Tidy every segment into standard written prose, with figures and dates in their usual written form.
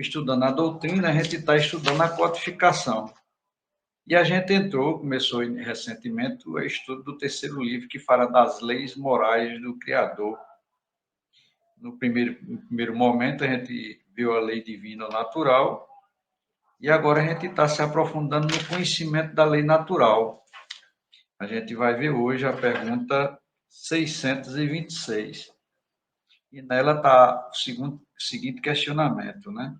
estudando a doutrina, a gente está estudando a codificação. E a gente começou recentemente o estudo do terceiro livro, que fala das leis morais do Criador. No primeiro momento, a gente viu a lei divina natural, e agora a gente está se aprofundando no conhecimento da lei natural. A gente vai ver hoje a pergunta 626. E nela está o seguinte questionamento, né?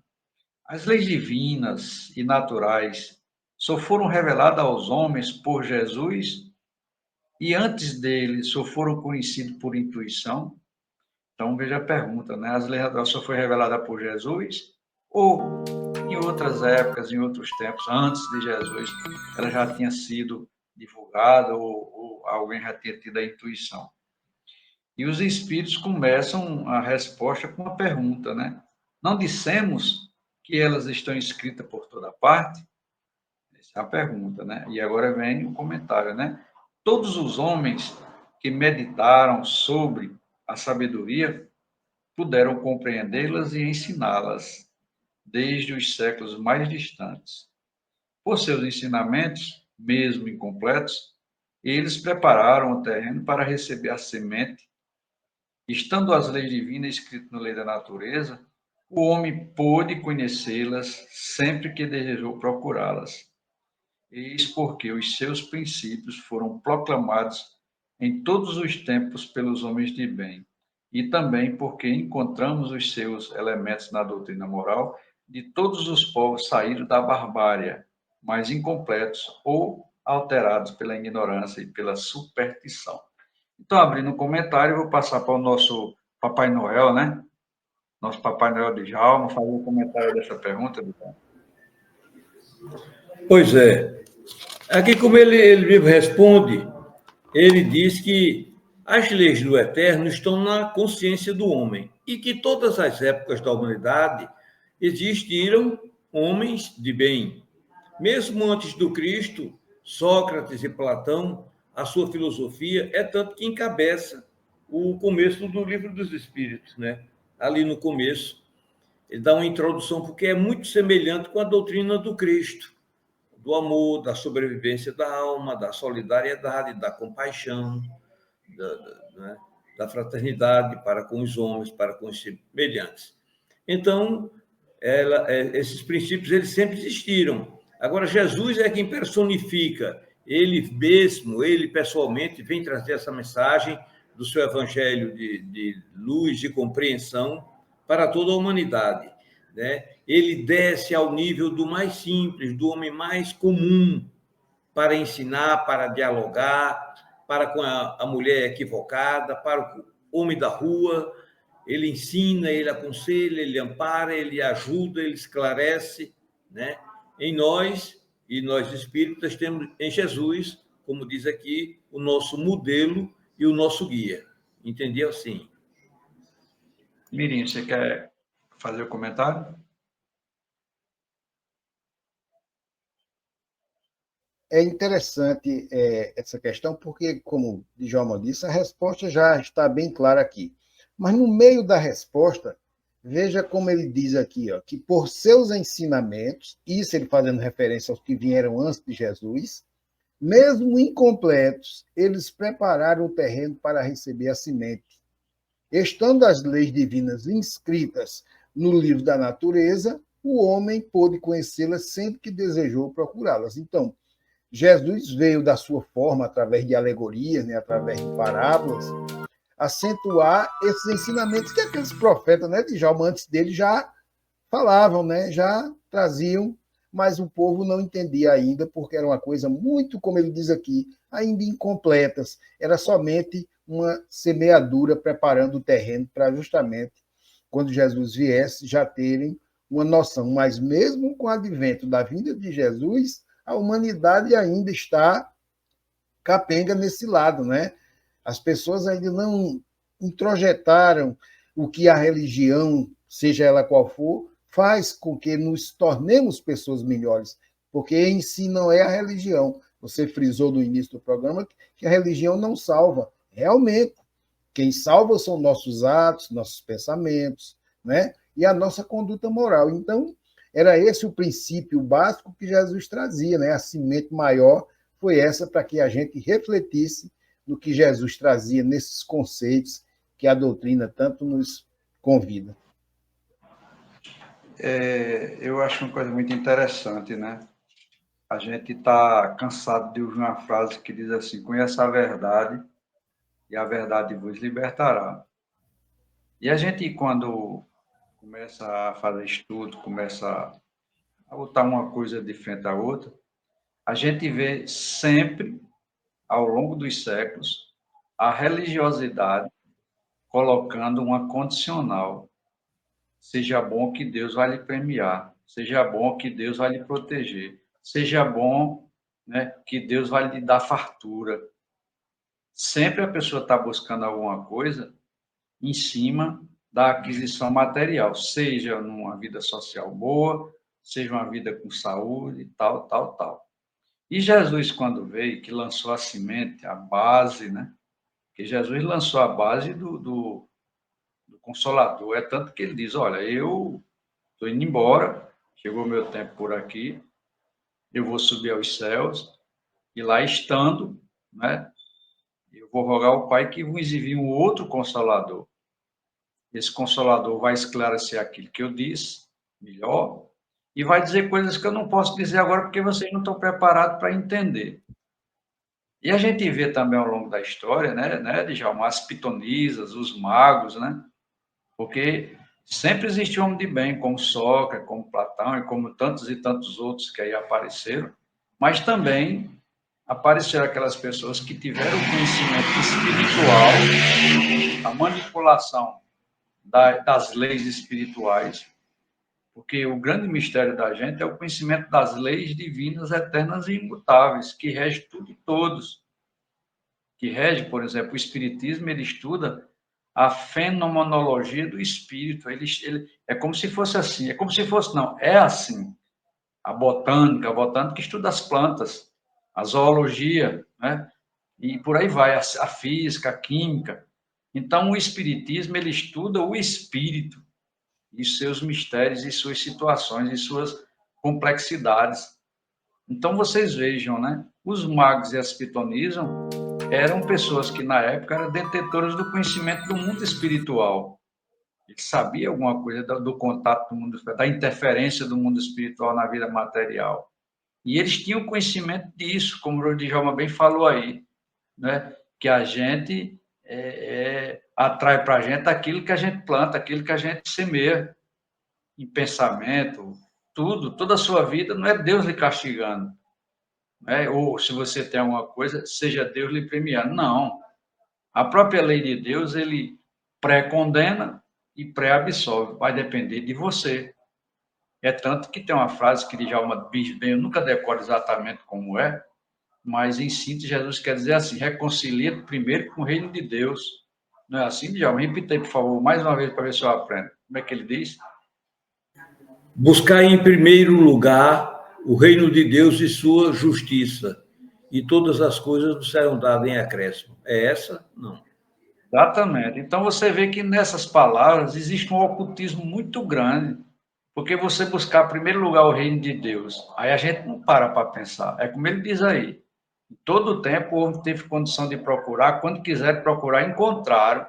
As leis divinas e naturais só foram reveladas aos homens por Jesus e antes dele só foram conhecidos por intuição? Então, veja a pergunta, né? As leis naturais só foi revelada por Jesus ou em outras épocas, em outros tempos, antes de Jesus, ela já tinha sido divulgada ou alguém já tinha tido a intuição? E os espíritos começam a resposta com uma pergunta, né? Não dissemos que elas estão escritas por toda parte? Essa é a pergunta, né? E agora vem o comentário, né? Todos os homens que meditaram sobre a sabedoria puderam compreendê-las e ensiná-las desde os séculos mais distantes. Por seus ensinamentos, mesmo incompletos, eles prepararam o terreno para receber a semente. Estando as leis divinas escritas na lei da natureza, o homem pôde conhecê-las sempre que desejou procurá-las. Eis porque os seus princípios foram proclamados em todos os tempos pelos homens de bem, e também porque encontramos os seus elementos na doutrina moral de todos os povos saídos da barbárie, mas incompletos ou alterados pela ignorância e pela superstição. Então, abrindo um comentário, vou passar para o nosso Papai Noel, né? Nosso Papai Noel de Djalma, fazer um comentário dessa pergunta, Djalma. Pois é. Aqui, como ele mesmo responde, ele diz que as leis do Eterno estão na consciência do homem e que todas as épocas da humanidade existiram homens de bem. Mesmo antes do Cristo, Sócrates e Platão, a sua filosofia é tanto que encabeça o começo do Livro dos Espíritos, né? Ali no começo, ele dá uma introdução, porque é muito semelhante com a doutrina do Cristo, do amor, da sobrevivência da alma, da solidariedade, da compaixão, da fraternidade para com os homens, para com os semelhantes. Então, esses princípios eles sempre existiram. Agora, Jesus é quem personifica, ele mesmo, ele pessoalmente, vem trazer essa mensagem do seu evangelho de luz e compreensão para toda a humanidade, né? Ele desce ao nível do mais simples, do homem mais comum, para ensinar, para dialogar, para com a mulher equivocada, para o homem da rua. Ele ensina, ele aconselha, ele ampara, ele ajuda, ele esclarece, né? Em nós, e nós espíritas, temos em Jesus, como diz aqui, o nosso modelo e o nosso guia. Entendeu? Sim. Mirim, você quer fazer o comentário? É interessante essa questão, porque, como o Djalma disse, a resposta já está bem clara aqui. Mas no meio da resposta, veja como ele diz aqui, ó, que por seus ensinamentos, isso ele fazendo referência aos que vieram antes de Jesus, mesmo incompletos, eles prepararam o terreno para receber a semente. Estando as leis divinas inscritas no livro da natureza, o homem pôde conhecê-las sempre que desejou procurá-las. Então, Jesus veio da sua forma, através de alegorias, né, através de parábolas, acentuar esses ensinamentos que aqueles profetas, né, Djalma, antes dele já falavam, né, já traziam, mas o povo não entendia ainda, porque era uma coisa muito, como ele diz aqui, ainda incompletas. Era somente uma semeadura preparando o terreno para justamente, quando Jesus viesse, já terem uma noção. Mas mesmo com o advento da vinda de Jesus, a humanidade ainda está capenga nesse lado, né? As pessoas ainda não introjetaram o que a religião, seja ela qual for, faz com que nos tornemos pessoas melhores, porque em si não é a religião. Você frisou no início do programa que a religião não salva. Realmente, quem salva são nossos atos, nossos pensamentos, né? e a nossa conduta moral. Então, era esse o princípio básico que Jesus trazia, né? A semente maior foi essa para que a gente refletisse no que Jesus trazia nesses conceitos que a doutrina tanto nos convida. Eu acho uma coisa muito interessante, né? A gente está cansado de ouvir uma frase que diz assim: conheça a verdade e a verdade vos libertará. E a gente, quando começa a fazer estudo, começa a botar uma coisa de frente à outra, a gente vê sempre, ao longo dos séculos, a religiosidade colocando uma condicional. Seja bom que Deus vai lhe premiar, seja bom que Deus vai lhe proteger, seja bom, né, que Deus vai lhe dar fartura. Sempre a pessoa está buscando alguma coisa em cima da aquisição material, seja numa vida social boa, seja uma vida com saúde, tal, tal, tal. E Jesus, quando veio, que lançou a semente, a base, né? Que Jesus lançou a base do Consolador. É tanto que ele diz: olha, eu estou indo embora, chegou o meu tempo por aqui, eu vou subir aos céus, e lá estando, né? Eu vou rogar ao Pai que vos envie um outro Consolador. Esse Consolador vai esclarecer aquilo que eu disse melhor e vai dizer coisas que eu não posso dizer agora porque vocês não estão preparados para entender. E a gente vê também ao longo da história, né, Djalma, as pitonisas, os magos, né? Porque sempre existiu homem de bem, como Sócrates, como Platão e como tantos e tantos outros que aí apareceram, mas também apareceram aquelas pessoas que tiveram o conhecimento espiritual, a manipulação das leis espirituais, porque o grande mistério da gente é o conhecimento das leis divinas, eternas e imutáveis, que rege tudo e todos. Que rege, por exemplo, o Espiritismo, ele estuda a fenomenologia do espírito. Ele é como se fosse assim, é como se fosse, não, é assim. A botânica estuda as plantas, a zoologia, né? E por aí vai, a física, a química. Então, o Espiritismo, ele estuda o espírito e seus mistérios, e suas situações, e suas complexidades. Então, vocês vejam, né? Os magos e as pitonisas eram pessoas que, na época, eram detetoras do conhecimento do mundo espiritual. Eles sabiam alguma coisa do contato do mundo, da interferência do mundo espiritual na vida material. E eles tinham conhecimento disso, como o Djalma bem falou aí, né? Que a gente atrai para a gente aquilo que a gente planta, aquilo que a gente semeia em pensamento, tudo, toda a sua vida, não é Deus lhe castigando, né? Ou se você tem alguma coisa, seja Deus lhe premiando. Não. A própria lei de Deus, ele pré-condena e pré-absolve. Vai depender de você. É tanto que tem uma frase que Djalma diz bem, eu nunca decoro exatamente como é, mas em síntese, Jesus quer dizer assim: reconcilia primeiro com o reino de Deus. Não é assim, Djalma? Repita aí, por favor, mais uma vez, para ver se eu aprendo. Como é que ele diz? Buscar em primeiro lugar o reino de Deus e sua justiça, e todas as coisas nos serão dadas em acréscimo. É essa? Não. Exatamente. Então, você vê que nessas palavras existe um ocultismo muito grande, porque você buscar, em primeiro lugar, o reino de Deus, aí a gente não para pensar. É como ele diz aí: em todo o tempo o homem teve condição de procurar, quando quiser procurar, encontraram.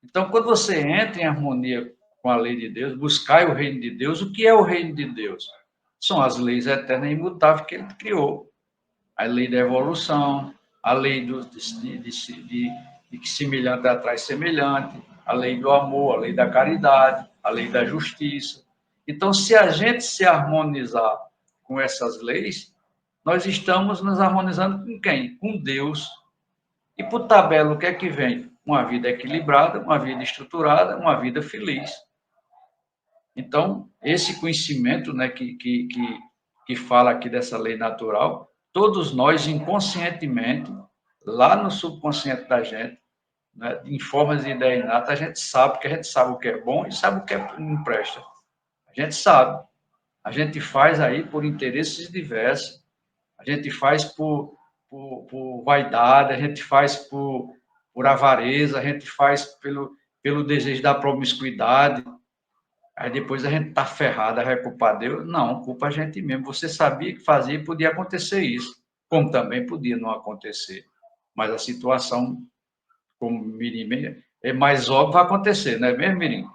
Então, quando você entra em harmonia com a lei de Deus, buscar o reino de Deus, o que é o reino de Deus? São as leis eternas e imutáveis que ele criou. A lei da evolução, a lei de que semelhante atrai semelhante, a lei do amor, a lei da caridade, a lei da justiça. Então, se a gente se harmonizar com essas leis, nós estamos nos harmonizando com quem? Com Deus. E por tabela, o que é que vem? Uma vida equilibrada, uma vida estruturada, uma vida feliz. Então, esse conhecimento, né, que fala aqui dessa lei natural, todos nós, inconscientemente, lá no subconsciente da gente, né, em formas de ideia inata, a gente sabe o que é bom e sabe o que não presta. A gente sabe. A gente faz aí por interesses diversos. A gente faz por vaidade, a gente faz por avareza, a gente faz pelo desejo da promiscuidade. Aí depois a gente está ferrado, vai culpar Deus? Não, culpa a gente mesmo. Você sabia que fazia e podia acontecer isso, como também podia não acontecer. Mas a situação, como Mirim, é mais óbvio vai acontecer, não é mesmo, Mirim?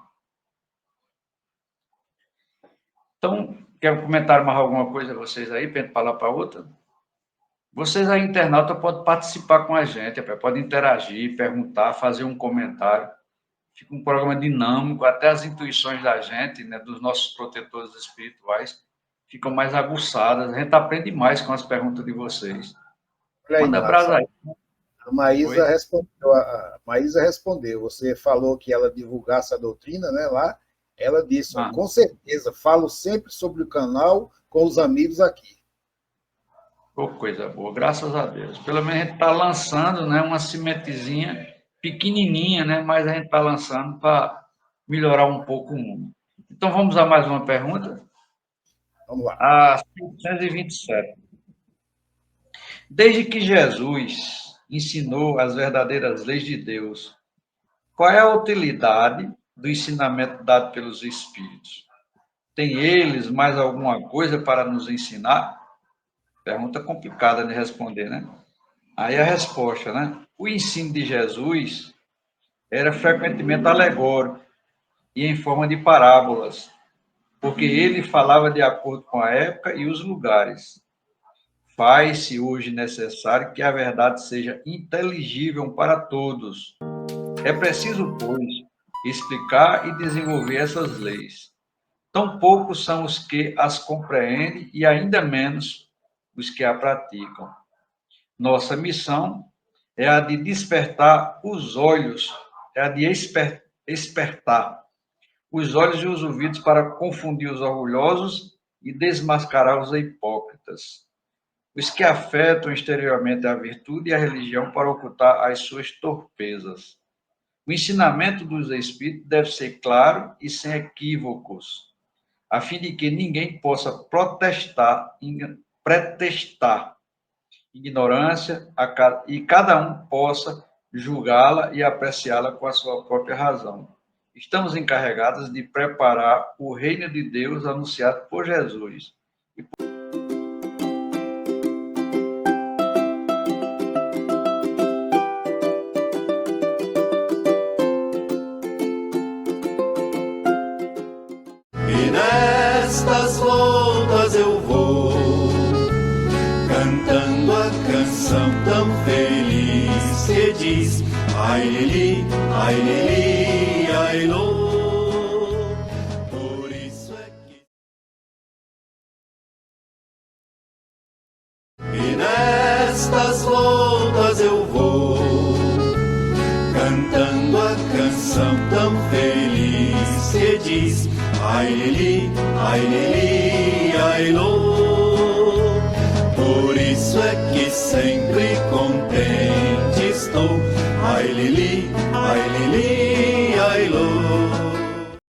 Então, quer comentar mais alguma coisa vocês aí, para a gente falar para outra? Vocês aí, internauta, podem participar com a gente, podem interagir, perguntar, fazer um comentário. Fica um programa dinâmico, até as intuições da gente, né, dos nossos protetores espirituais, ficam mais aguçadas. A gente aprende mais com as perguntas de vocês. Olha aí, Manda Narra, brasa aí. a Maísa respondeu, a Maísa respondeu. Você falou que ela divulgasse a doutrina, né, lá. Ela disse, com certeza, falo sempre sobre o canal com os amigos aqui. Oh, coisa boa, graças a Deus. Pelo menos a gente está lançando, né, uma sementezinha pequenininha, né, mas a gente está lançando para melhorar um pouco o mundo. Então, vamos a mais uma pergunta? Vamos lá. A 527. Desde que Jesus ensinou as verdadeiras leis de Deus, qual é a utilidade do ensinamento dado pelos Espíritos? Tem eles mais alguma coisa para nos ensinar? Pergunta complicada de responder, né? Aí a resposta, né? O ensino de Jesus era frequentemente alegórico e em forma de parábolas, porque ele falava de acordo com a época e os lugares. Faz-se hoje necessário que a verdade seja inteligível para todos. É preciso, pois, explicar e desenvolver essas leis. Tão poucos são os que as compreendem e ainda menos os que a praticam. Nossa missão é a de despertar os olhos, é a de espertar os olhos e os ouvidos para confundir os orgulhosos e desmascarar os hipócritas. Os que afetam exteriormente a virtude e a religião para ocultar as suas torpezas. O ensinamento dos Espíritos deve ser claro e sem equívocos, a fim de que ninguém possa pretextar ignorância e cada um possa julgá-la e apreciá-la com a sua própria razão. Estamos encarregados de preparar o reino de Deus anunciado por Jesus. E nestas voltas eu vou cantando a canção tão feliz que diz ai lili, ai lô. Por isso é que e nestas voltas eu vou cantando a canção tão feliz que diz ai lili, ai lô. Por isso é que sempre contente estou, ai lili,